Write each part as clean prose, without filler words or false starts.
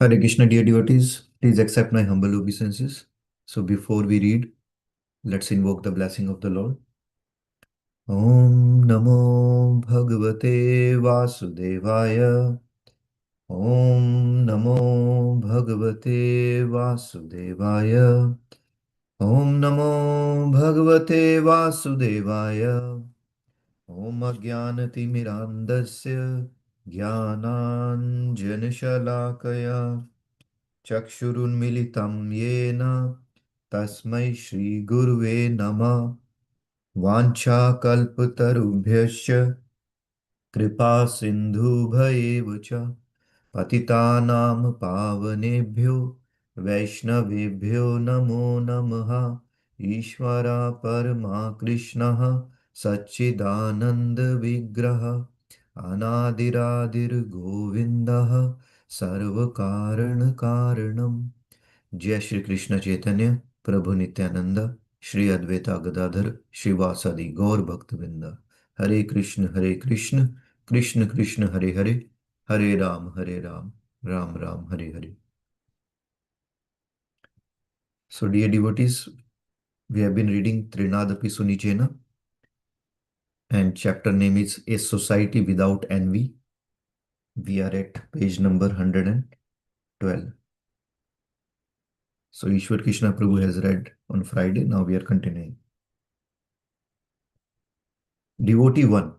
Hare Krishna, dear devotees, please accept my humble obeisances. So, before we read, let's invoke the blessing of the Lord. Om Namo Bhagavate Vasudevaya. Om Namo Bhagavate Vasudevaya. Om Namo Bhagavate Vasudevaya. Om Ajnanatimirandasya Jnananjanashalakaya चक्षुरुन्मिलितं येन तस्मै श्रीगुरुवे नमः। वाञ्छाकल्पतरुभ्यश्च कृपा सिन्धुभयेव च पतितानां पावनेभ्यो वैष्णवेभ्यो नमो नमः। ईश्वरा परमा कृष्णः सच्चिदानन्दविग्रह अनादिरादिर्गोविन्दः सर्वकारणकारणम्। जय श्री कृष्ण चैतन्य प्रभु नित्यानंद श्री अद्वैता गदाधर श्रीवासादि गौर भक्तवृंद। हरे कृष्ण कृष्ण कृष्ण हरे हरे, हरे Ram Ram Ram Hare Hare. So dear devotees, we have been reading Trinadapi Sunichena and chapter name is A Society Without Envy. We are at page number 112. So Ishwar Krishna Prabhu has read on Friday. Now we are continuing. Devotee 1.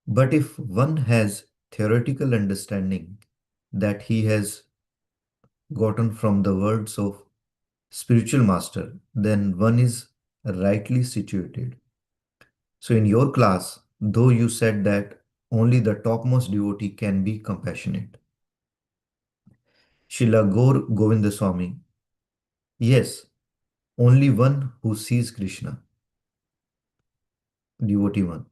But if one has theoretical understanding that he has gotten from the words of spiritual master, then one is rightly situated. So in your class, though you said that only the topmost devotee can be compassionate. Srila Gaur Govindaswamy, yes, only one who sees Krishna. Devotee 1.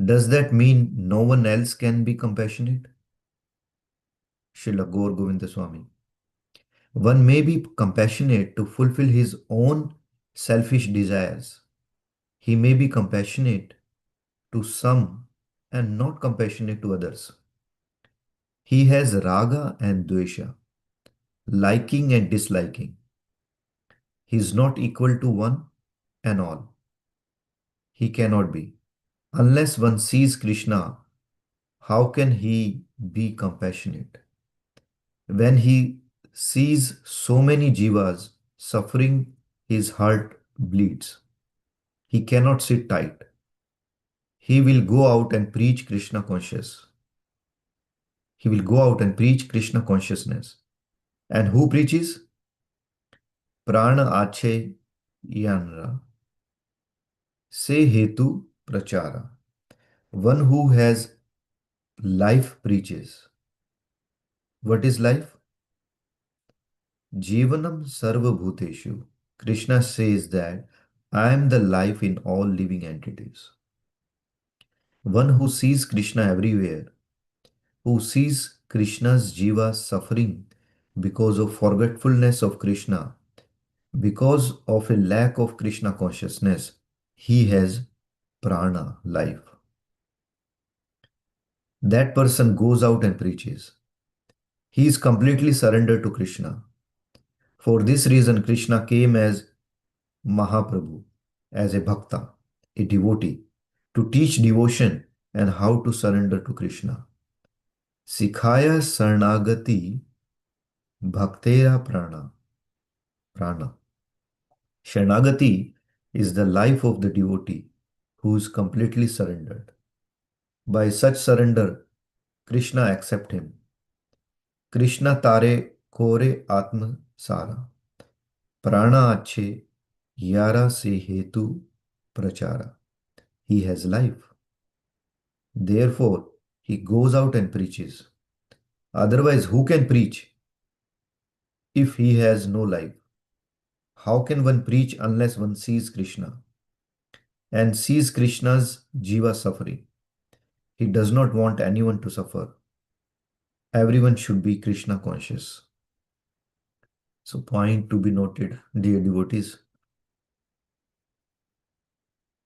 Does that mean no one else can be compassionate? Srila Gaur Govindaswamy. One may be compassionate to fulfill his own selfish desires. He may be compassionate to some and not compassionate to others. He has raga and dvesha, liking and disliking. He is not equal to one and all. He cannot be. Unless one sees Krishna, how can he be compassionate? When he sees so many jivas suffering, his heart bleeds. He cannot sit tight. He will go out and preach Krishna conscious. He will go out and preach Krishna consciousness. And who preaches? Prana Ache Yanra. Se Hetu Prachara. One who has life preaches. What is life? Jivanam Sarva Bhuteshu. Krishna says that I am the life in all living entities. One who sees Krishna everywhere, who sees Krishna's jiva suffering because of forgetfulness of Krishna, because of a lack of Krishna consciousness, he has prana, life. That person goes out and preaches. He is completely surrendered to Krishna. For this reason, Krishna came as Mahaprabhu, as a bhakta, a devotee, to teach devotion and how to surrender to Krishna. Sikhaya Sarnagati Bhaktera Prana. Sharanagati is the life of the devotee who is completely surrendered. By such surrender, Krishna accepts him. Krishna tare kore atma sara. Prana ache yara se hetu prachara. He has life. Therefore, he goes out and preaches. Otherwise, who can preach if he has no life? How can one preach unless one sees Krishna and sees Krishna's jiva suffering? He does not want anyone to suffer. Everyone should be Krishna conscious. So, point to be noted, dear devotees,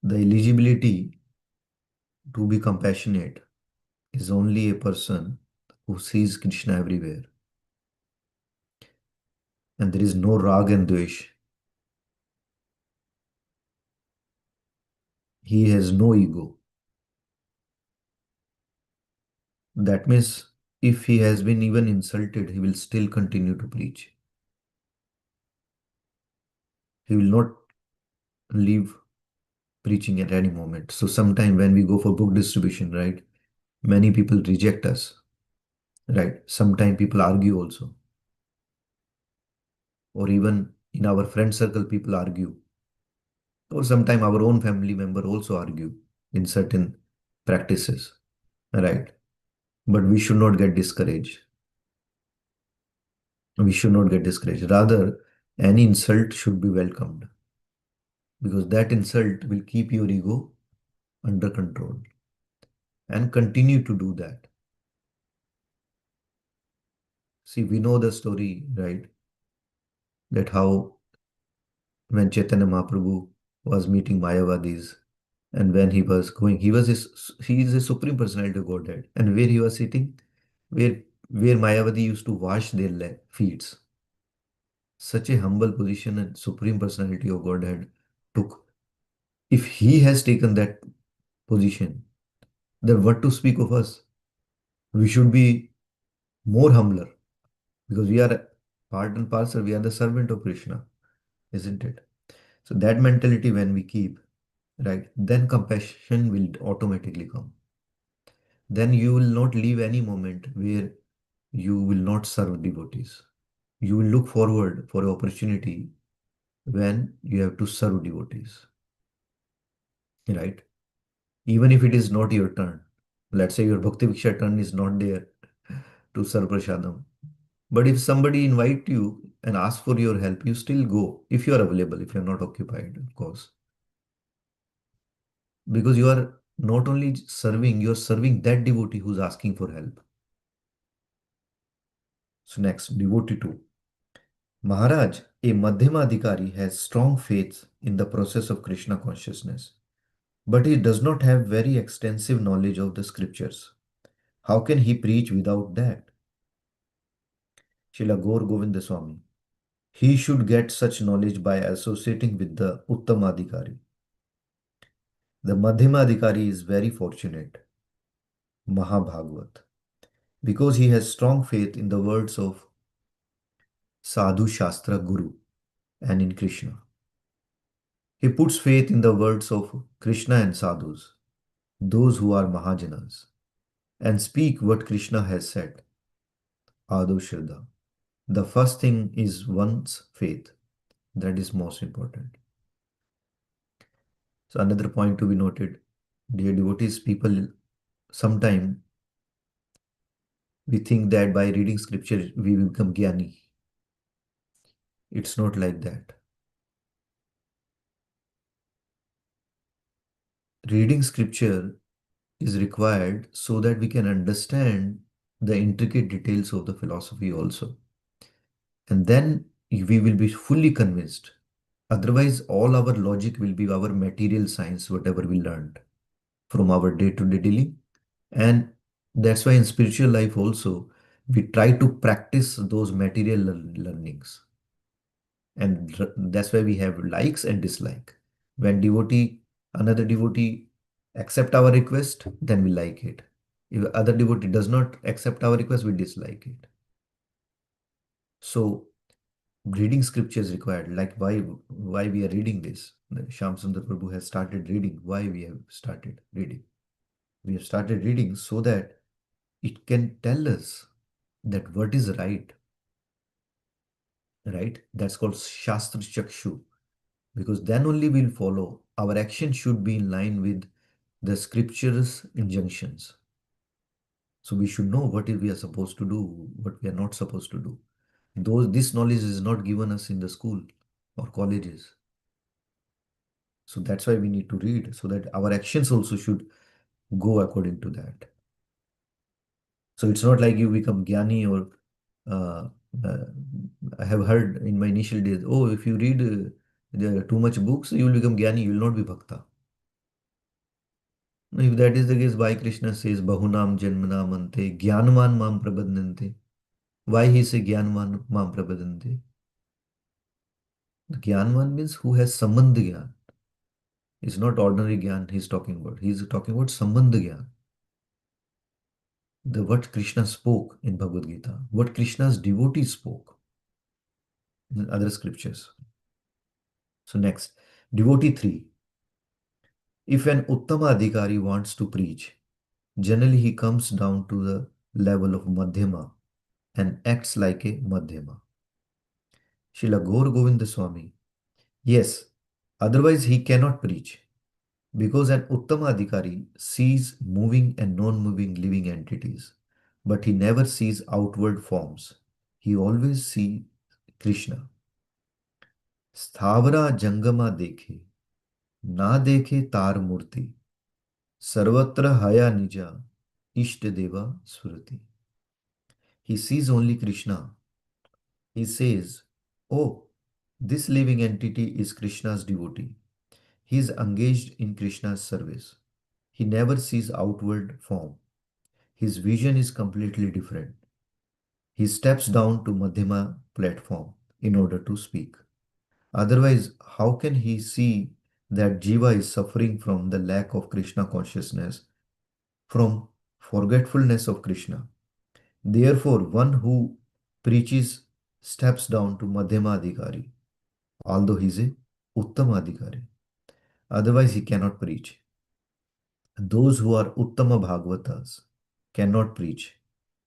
the eligibility to be compassionate is only a person who sees Krishna everywhere. And there is no rag and dvesh. He has no ego. That means if he has been even insulted, he will still continue to preach. He will not leave preaching at any moment. So sometime when we go for book distribution, right, many people reject us, right? Sometimes people argue also, or even in our friend circle, people argue, or sometimes our own family member also argue in certain practices, right? But we should not get discouraged. We should not get discouraged. Rather, any insult should be welcomed because that insult will keep your ego under control and continue to do that. See, we know the story, right? That how when Chaitanya Mahaprabhu was meeting Mayavadis and when he was going, he is a supreme personality of Godhead. And where he was sitting, where where Mayavadi used to wash their feet. Such a humble position and supreme personality of Godhead took. If he has taken that position, then what to speak of us? We should be more humbler because we are part and parcel, we are the servant of Krishna, isn't it? So that mentality when we keep, right, then compassion will automatically come. Then you will not leave any moment where you will not serve devotees. You will look forward for opportunity when you have to serve devotees, right? Even if it is not your turn. Let's say your Bhakti Viksha turn is not there to serve prasadam. But if somebody invite you and ask for your help, you still go if you are available, if you are not occupied, of course. Because you are not only serving, you are serving that devotee who's asking for help. So next, devotee 2. Maharaj, a Madhyama Adhikari, has strong faith in the process of Krishna consciousness, but he does not have very extensive knowledge of the scriptures. How can he preach without that? Srila Gaur Govinda Swami. He should get such knowledge by associating with the Uttamadhikari. The Madhyamadhikari is very fortunate, Mahabhagvat, because he has strong faith in the words of Sadhu Shastra Guru and in Krishna. He puts faith in the words of Krishna and Sadhus, those who are Mahajanas, and speak what Krishna has said, Ado Shraddha. The first thing is one's faith. That is most important. So another point to be noted, dear devotees, people sometimes we think that by reading scripture we will become jnani. It's not like that. Reading scripture is required so that we can understand the intricate details of the philosophy also. And then we will be fully convinced. Otherwise, all our logic will be our material science, whatever we learned from our day to day dealing. And that's why in spiritual life also, we try to practice those material learnings. And that's why we have likes and dislike. When another devotee accept our request, then we like it. If other devotee does not accept our request, we dislike it. So reading scripture is required. Like why we are reading this? Shyam Sundar Prabhu has started reading. Why we have started reading? We have started reading so that it can tell us that what is right, right? That's called Shastra Chakshu. Because then only we'll follow. Our action should be in line with the scriptures injunctions. So we should know we are supposed to do, what we are not supposed to do. This knowledge is not given us in the school or colleges. So that's why we need to read so that our actions also should go according to that. So it's not like you become jnani or uh, uh, I have heard in my initial days, oh, if you read too much books, you will become jnani, you will not be bhakta. If that is the case, why Krishna says Bahunam Janmanam Ante Jnanvan Mam Prabodhante? Why he say Jnanvan Mam Prabodhante? The Jnanvan means who has Sambandh Jnan. It's not ordinary Jnan he's talking about. He's talking about Sambandh Jnan. The what Krishna spoke in Bhagavad Gita, what Krishna's devotees spoke in other scriptures. So next, devotee 3. If an Uttama Adhikari wants to preach, generally he comes down to the level of Madhyama and acts like a Madhyama. Srila Gaur Govinda Swami. Yes, otherwise he cannot preach because an Uttama Adhikari sees moving and non-moving living entities, but he never sees outward forms. He always sees Krishna. स्थावरा जंगमा देखे ना देखे तार मूर्ति सर्वत्र हया निजा इष्ट देवा स्मृति. He sees only Krishna. He says, oh, this living entity is Krishna's devotee. He is engaged in Krishna's service. He never sees outward form. His vision is completely different. He steps down to Madhyama platform in order to speak. Otherwise, how can he see that Jiva is suffering from the lack of Krishna consciousness, from forgetfulness of Krishna? Therefore, one who preaches steps down to Madhyama Adhikari, although he is a Uttama Adhikari. Otherwise, he cannot preach. Those who are Uttama Bhagavatas cannot preach.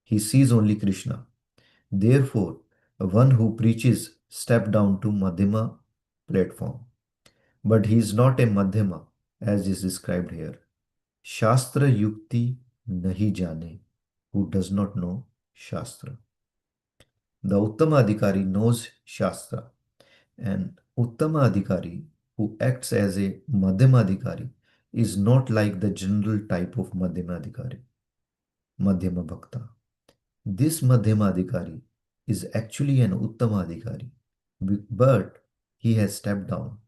He sees only Krishna. Therefore, one who preaches step down to Madhyama platform. But he is not a Madhyama as is described here. Shastra Yukti Nahi Jane, who does not know Shastra. The Uttama Adhikari knows Shastra, and Uttama Adhikari, who acts as a Madhyama Adhikari, is not like the general type of Madhyama Adhikari, Madhyama Bhakta. This Madhyama Adhikari is actually an Uttama Adhikari, but he has stepped down.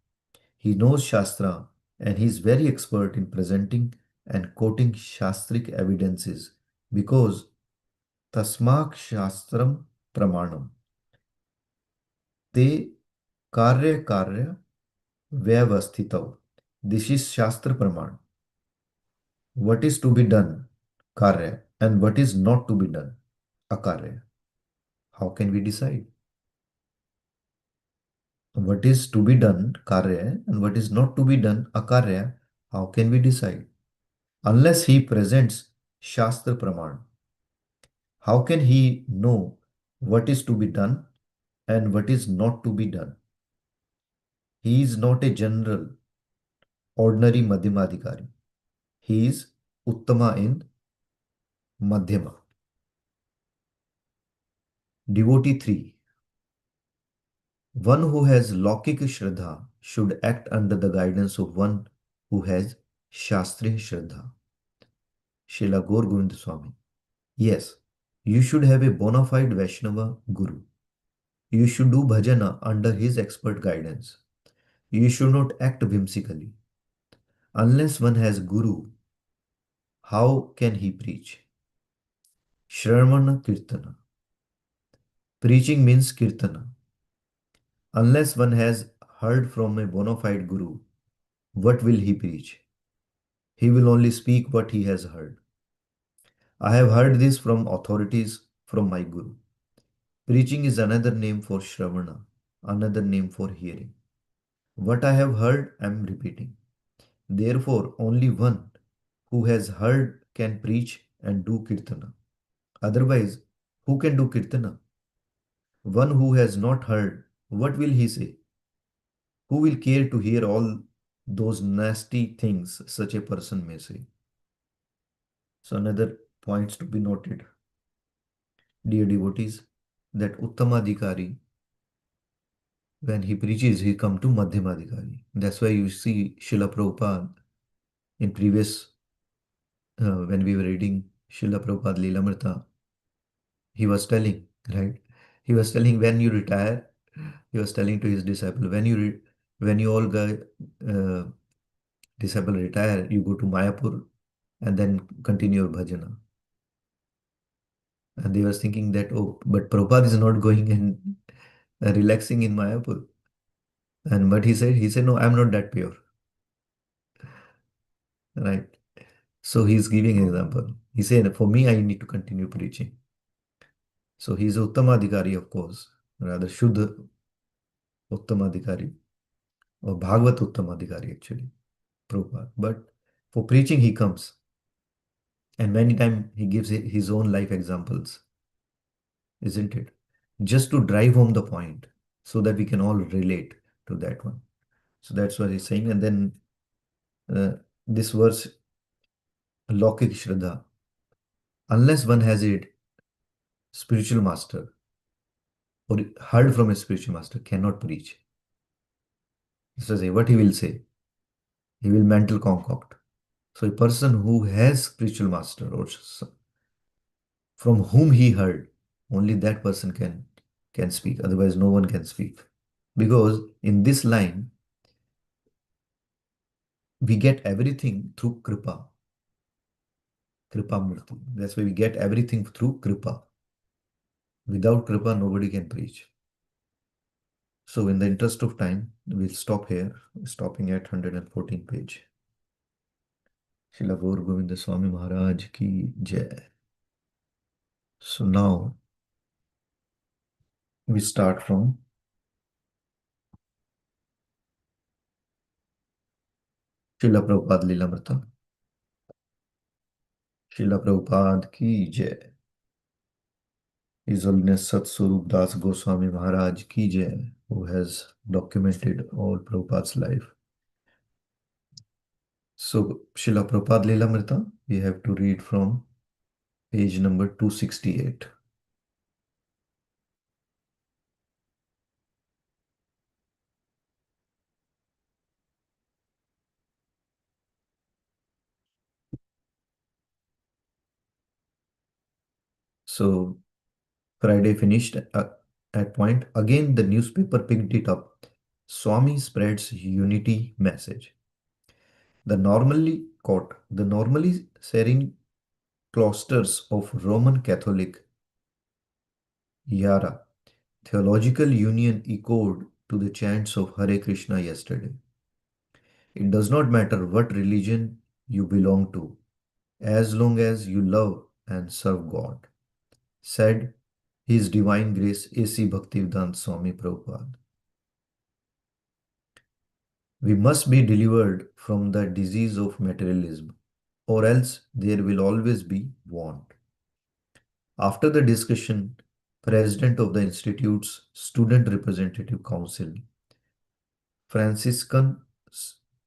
He knows Shastra and he is very expert in presenting and quoting Shastric evidences because Tasmak Shastram Pramanam. Te Karya Vyavasthitav. This is Shastra Praman. What is to be done, Karya, and what is not to be done, Akarya. How can we decide? What is to be done, Karya, and what is not to be done, Akarya, how can we decide? Unless he presents Shastra Praman, how can he know what is to be done and what is not to be done? He is not a general, ordinary Madhyamadhikari. He is Uttama in Madhyama. Devotee 3. One who has Laukika Shraddha should act under the guidance of one who has Shastriya Shraddha. Srila Gaur Govinda Swami. Yes, you should have a bona fide Vaishnava Guru. You should do bhajana under his expert guidance. You should not act whimsically. Unless one has Guru, how can he preach? Shravana Kirtana. Preaching means Kirtana. Unless one has heard from a bona fide Guru, what will he preach? He will only speak what he has heard. I have heard this from authorities from my Guru. Preaching is another name for Shravana, another name for hearing. What I have heard, I am repeating. Therefore, only one who has heard can preach and do Kirtana. Otherwise, who can do Kirtana? One who has not heard, what will he say? Who will care to hear all those nasty things such a person may say? So another points to be noted, dear devotees, that Uttamadhikari, when he preaches, he come to Madhyamadhikari. That's why you see Srila Prabhupada in previous, when we were reading Srila Prabhupada Leelamrita, he was telling, right? He was telling when you retire, he was telling to his disciple, when you all guys, disciple retire, you go to Mayapur and then continue your bhajana. And they was thinking that, oh, but Prabhupada is not going and relaxing in Mayapur. And but he said, no, I'm not that pure, right? So he's giving example. He said, for me, I need to continue preaching. So he's Uttamadhikari, of course, rather Shuddha Uttamadhikari, or Bhagavad Uttamadhikari actually, Prabhupada. But for preaching, he comes, and many times he gives his own life examples, isn't it? Just to drive home the point so that we can all relate to that one. So that's what he's saying. And then uh, this verse, Lokik Shraddha, unless one has a spiritual master or heard from a spiritual master, cannot preach. So say what he will say, he will mental concoct. So a person who has spiritual master or from whom he heard, only that person can speak. Otherwise, no one can speak. Because in this line, we get everything through Kripa. Kripa Murti. That's why we get everything through Kripa. Without Kripa, nobody can preach. So in the interest of time, we'll stop here, stopping at 114 page. Srila Gaur Govinda Swami Maharaj ki jai. So now we start from Srila Prabhupada Lilamrita. Srila Prabhupada ki jai. His Holiness Satswarup Das Goswami Maharaj ki jai, who has documented all Prabhupada's life. So Srila Prabhupada Lilamrita, we have to read from page number 268. So Friday finished at point. Again, the newspaper picked it up. Swami spreads unity message. The normally serene cloisters of Roman Catholic Yara theological union echoed to the chants of Hare Krishna yesterday. It does not matter what religion you belong to, as long as you love and serve God, said His Divine Grace A.C. Bhaktivedanta Swami Prabhupada. We must be delivered from the disease of materialism, or else there will always be want. After the discussion, President of the Institute's Student Representative Council, Franciscan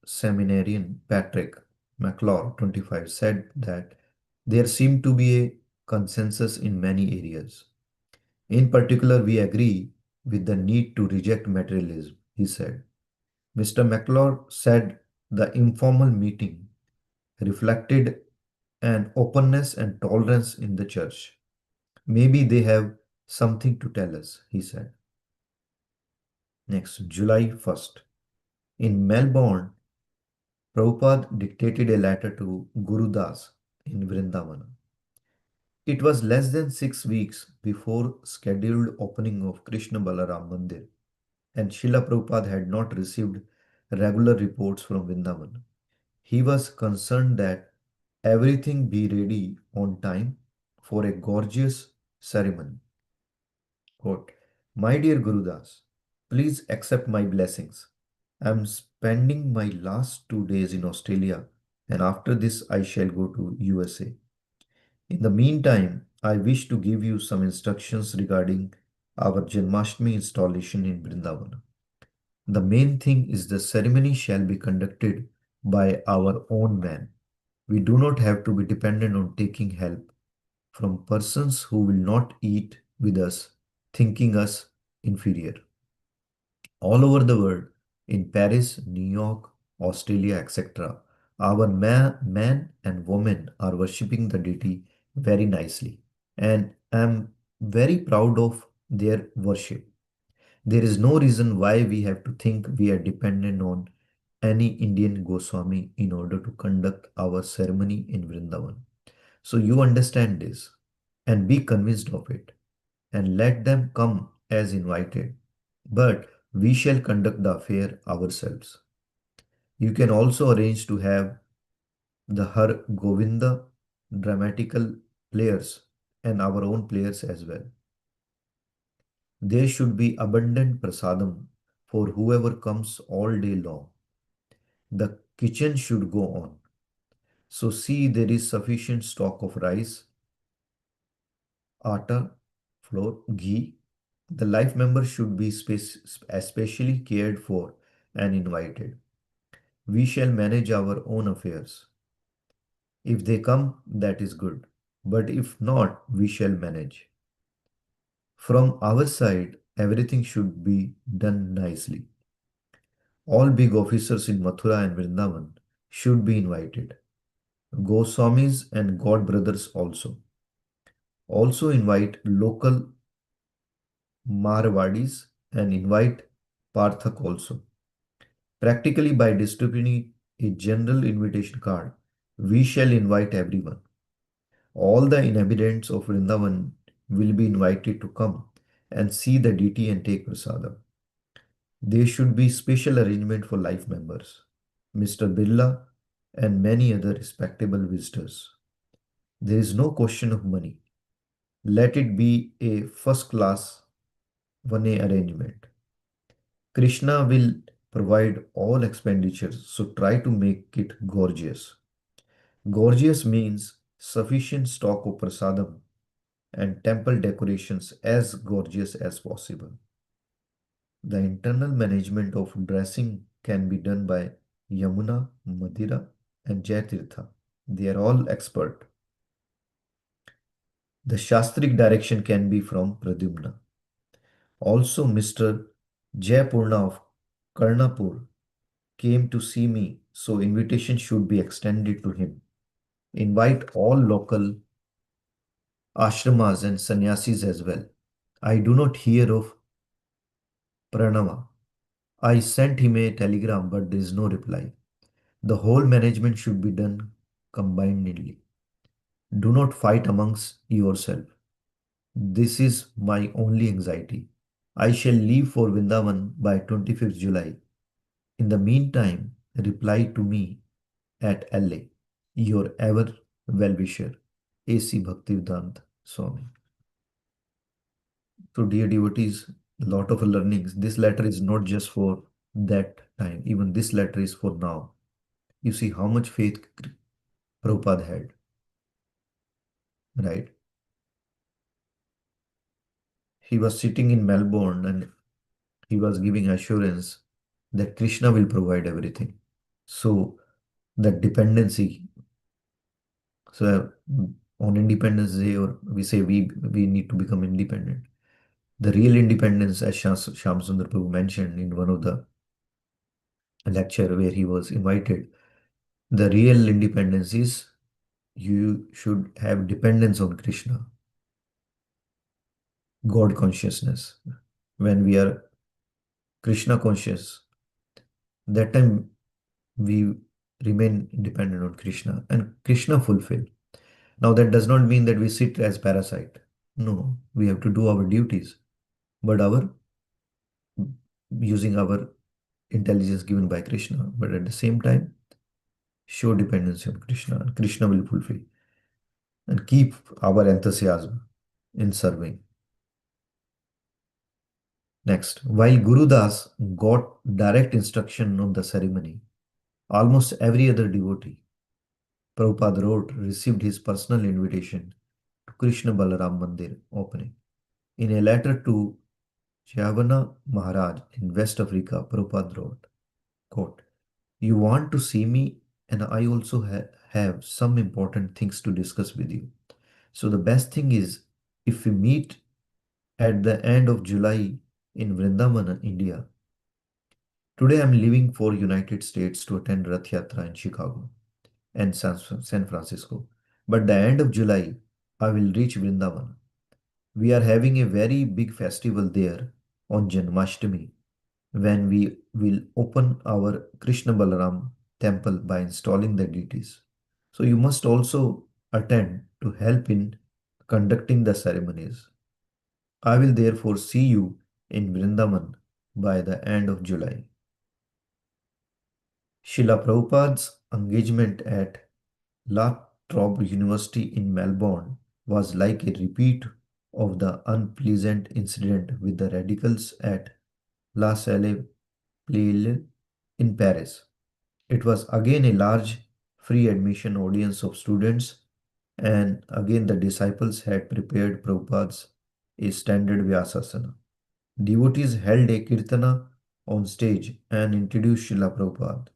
seminarian Patrick McClure, 25, said that there seemed to be a consensus in many areas. In particular, we agree with the need to reject materialism, he said. Mr. McClure said the informal meeting reflected an openness and tolerance in the church. Maybe they have something to tell us, he said. Next, July 1st. In Melbourne, Prabhupada dictated a letter to Guru Das in Vrindavana. It was less than 6 weeks before scheduled opening of Krishna Balaram Mandir, and Srila Prabhupada had not received regular reports from Vrindavan. He was concerned that everything be ready on time for a gorgeous ceremony. Quote, My dear Gurudas, please accept my blessings. I am spending my last 2 days in Australia, and after this I shall go to USA. In the meantime, I wish to give you some instructions regarding our Janmashtami installation in Vrindavan. The main thing is the ceremony shall be conducted by our own men. We do not have to be dependent on taking help from persons who will not eat with us, thinking us inferior. All over the world, in Paris, New York, Australia, etc., our men and women are worshipping the deity very nicely, and I'm very proud of their worship. There is no reason why we have to think we are dependent on any Indian Goswami in order to conduct our ceremony in Vrindavan. So you understand this and be convinced of it and let them come as invited. But we shall conduct the affair ourselves. You can also arrange to have the Har Govinda dramatical players and our own players as well. There should be abundant prasadam for whoever comes all day long. The kitchen should go on. So see there is sufficient stock of rice, atta, flour, ghee. The life members should be especially cared for and invited. We shall manage our own affairs. If they come, that is good. But if not, we shall manage. From our side, everything should be done nicely. All big officers in Mathura and Vrindavan should be invited. Goswamis and God brothers also. Also invite local Marwadis and invite Parthak also. Practically by distributing a general invitation card, we shall invite everyone. All the inhabitants of Vrindavan will be invited to come and see the deity and take prasadam. There should be special arrangement for life members, Mr. Birla and many other respectable visitors. There is no question of money. Let it be a first class 1A arrangement. Krishna will provide all expenditures, so try to make it gorgeous. Gorgeous means sufficient stock of prasadam and temple decorations as gorgeous as possible. The internal management of dressing can be done by Yamuna, Madhira, and Jayatirtha. They are all expert. The Shastric direction can be from Pradyumna. Also, Mr. Jayapurna of Karnapur came to see me, so invitation should be extended to him. Invite all local ashramas and sannyasis as well. I do not hear of Pranava. I sent him a telegram, but there is no reply. The whole management should be done combinedly. Do not fight amongst yourself. This is my only anxiety. I shall leave for Vrindavan by 25th July. In the meantime, reply to me at LA. Your ever well-wisher, A.C. Bhaktivedanta Swami. So, dear devotees, a lot of learnings. This letter is not just for that time. Even this letter is for now. You see how much faith Prabhupada had, right? He was sitting in Melbourne and he was giving assurance that Krishna will provide everything. So, that dependency. So, on Independence Day, or we say we need to become independent. The real independence, as Shyam Sundar Prabhu mentioned in one of the lecture where he was invited, the real independence is you should have dependence on Krishna, God consciousness. When we are Krishna conscious, that time we remain dependent on Krishna and Krishna fulfill. Now that does not mean that we sit as parasite. No, we have to do our duties, but our using our intelligence given by Krishna, but at the same time show dependency on Krishna and Krishna will fulfill and keep our enthusiasm in serving. Next, while Guru Das got direct instruction on the ceremony, almost every other devotee, Prabhupada wrote, received his personal invitation to Krishna Balaram Mandir opening. In a letter to Javana Maharaj in West Africa, Prabhupada wrote, quote, you want to see me and I also have some important things to discuss with you. So the best thing is if we meet at the end of July in Vrindavan, India. Today I'm leaving for United States to attend Rath Yatra in Chicago and San Francisco. But the end of July, I will reach Vrindavan. We are having a very big festival there on Janmashtami. when we will open our Krishna Balaram temple by installing the deities. So you must also attend to help in conducting the ceremonies. I will therefore see you in Vrindavan by the end of July. Srila Prabhupada's engagement at La Trobe University in Melbourne was like a repeat of the unpleasant incident with the radicals at La Salle Pleyel in Paris. It was again a large free admission audience of students, and again the disciples had prepared Prabhupada's a standard Vyasasana. Devotees held a kirtana on stage and introduced Srila Prabhupada,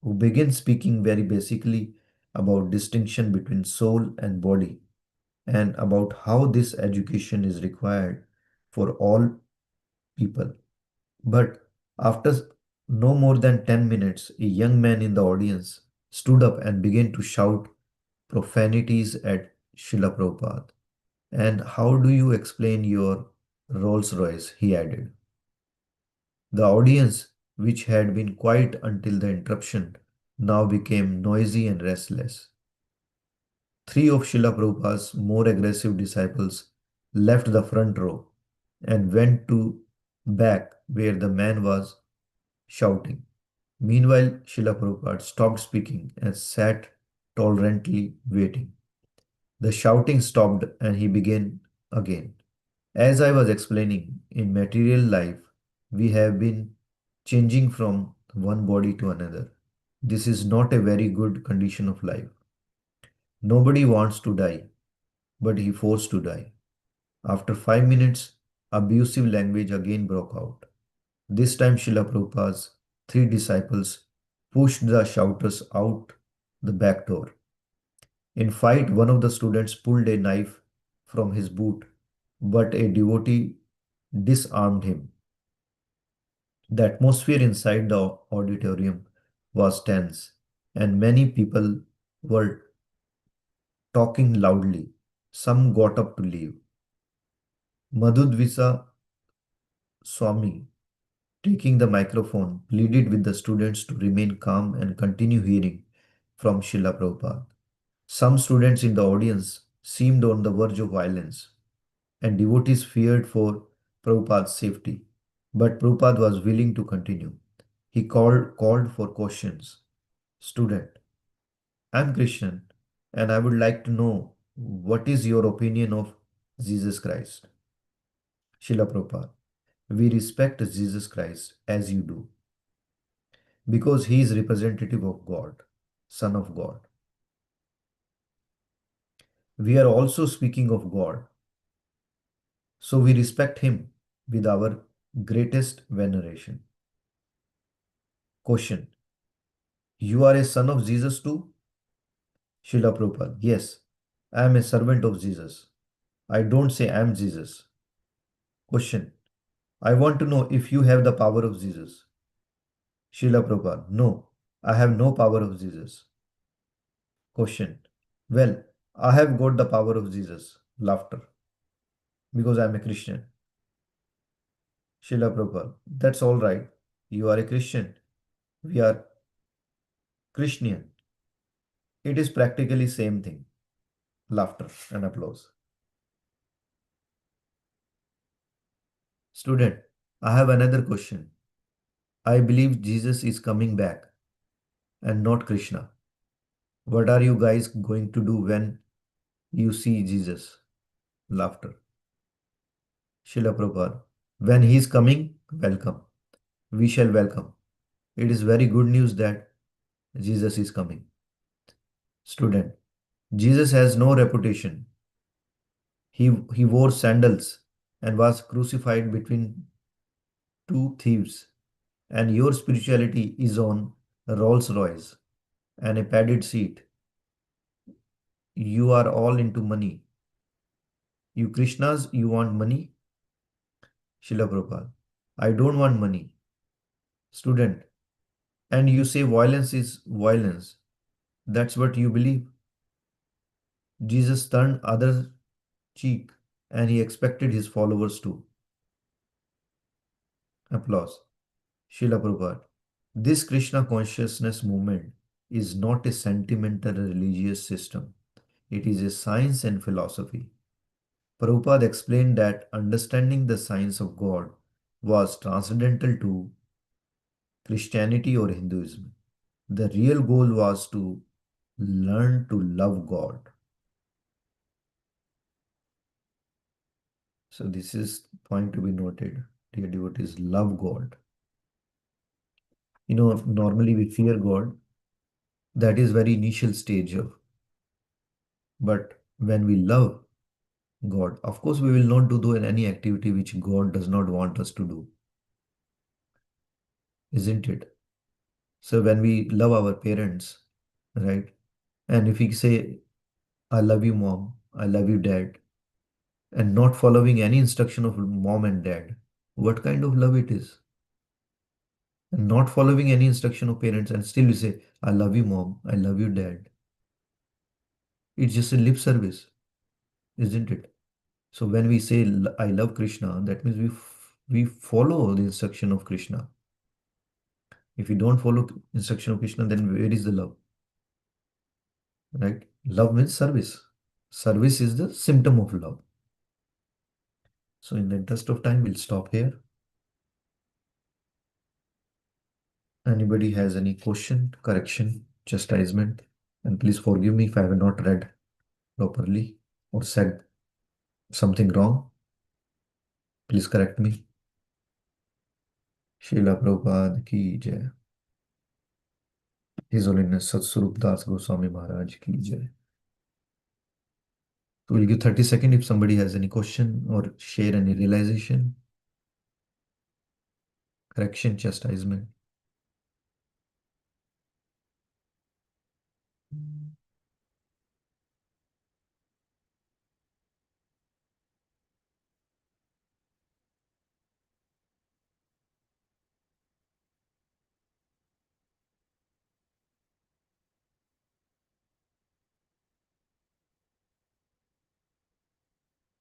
who began speaking very basically about distinction between soul and body and about how this education is required for all people. But after no more than 10 minutes, a young man in the audience stood up and began to shout profanities at Srila Prabhupada. And how do you explain your Rolls Royce? He added. The audience, which had been quiet until the interruption, now became noisy and restless. Three of Srila Prabhupada's more aggressive disciples left the front row and went to back where the man was shouting. Meanwhile, Srila Prabhupada stopped speaking and sat tolerantly waiting. The shouting stopped and he began again. As I was explaining, in material life, we have been changing from one body to another. This is not a very good condition of life. Nobody wants to die, but he forced to die. After 5 minutes, abusive language again broke out. This time, Srila Prabhupada's three disciples pushed the shouters out the back door. In fight, one of the students pulled a knife from his boot, but a devotee disarmed him. The atmosphere inside the auditorium was tense, and many people were talking loudly. Some got up to leave. Madhudvisa Swami, taking the microphone, pleaded with the students to remain calm and continue hearing from Srila Prabhupada. Some students in the audience seemed on the verge of violence, and devotees feared for Prabhupada's safety. But Prabhupada was willing to continue. He called for questions. Student, I'm Christian, and I would like to know what is your opinion of Jesus Christ? Srila Prabhupada, we respect Jesus Christ as you do, because he is representative of God, Son of God. We are also speaking of God, so we respect him with our greatest veneration. Question, you are a son of Jesus too? Srila Prabhupada, yes, I am a servant of Jesus. I don't say I am Jesus. Question, I want to know if you have the power of Jesus. Srila Prabhupada, no, I have no power of Jesus. Question, well, I have got the power of Jesus. Laughter, because I am a Christian. Srila Prabhupada, that's all right. You are a Christian. We are Christian. It is practically same thing. Laughter and applause. Student, I have another question. I believe Jesus is coming back and not Krishna. What are you guys going to do when you see Jesus? Laughter. Srila Prabhupada, when he is coming, welcome. We shall welcome. It is very good news that Jesus is coming. Student, Jesus has no reputation. He wore sandals and was crucified between two thieves. And your spirituality is on a Rolls Royce and a padded seat. You are all into money. You Krishnas, you want money? Srila Prabhupada, I don't want money. Student, and you say violence is violence. That's what you believe. Jesus turned other cheek and he expected his followers to. Applause. Srila Prabhupada. This Krishna consciousness movement is not a sentimental religious system. It is a science and philosophy. Prabhupada explained that understanding the science of God was transcendental to Christianity or Hinduism. The real goal was to learn to love God. So this is point to be noted. Dear devotees, love God. Normally we fear God. That is very initial stage of. But when we love God, of course, we will not do any activity which God does not want us to do, isn't it? So when we love our parents, right? And if we say, I love you, mom, I love you, dad, and not following any instruction of mom and dad, what kind of love it is? And not following any instruction of parents, and still you say, I love you, mom, I love you, dad. It's just a lip service, isn't it? So when we say, I love Krishna, that means we follow the instruction of Krishna. If we don't follow instruction of Krishna, then where is the love? Right? Love means service. Service is the symptom of love. So in the interest of time, we'll stop here. Anybody has any question, correction, chastisement, and please forgive me if I have not read properly or said something wrong. Please correct me. Srila Prabhupada ki jai. His Holiness Satswarup Das Goswami Maharaj ki jai. So we'll give 30 seconds if somebody has any question or share any realization, correction, chastisement.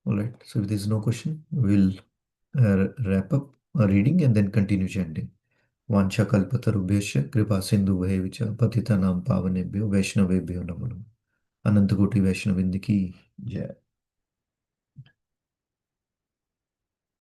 All right. So if there's no question, we'll wrap up our reading and then continue chanting. वाञ्छा कल्पतरुभ्यश्च कृपा सिन्धुभैव च पतितानां पावनेभ्यो वैष्णवेभ्यो नमो नमः। अनंत कोटि वैष्णववृंद की जय।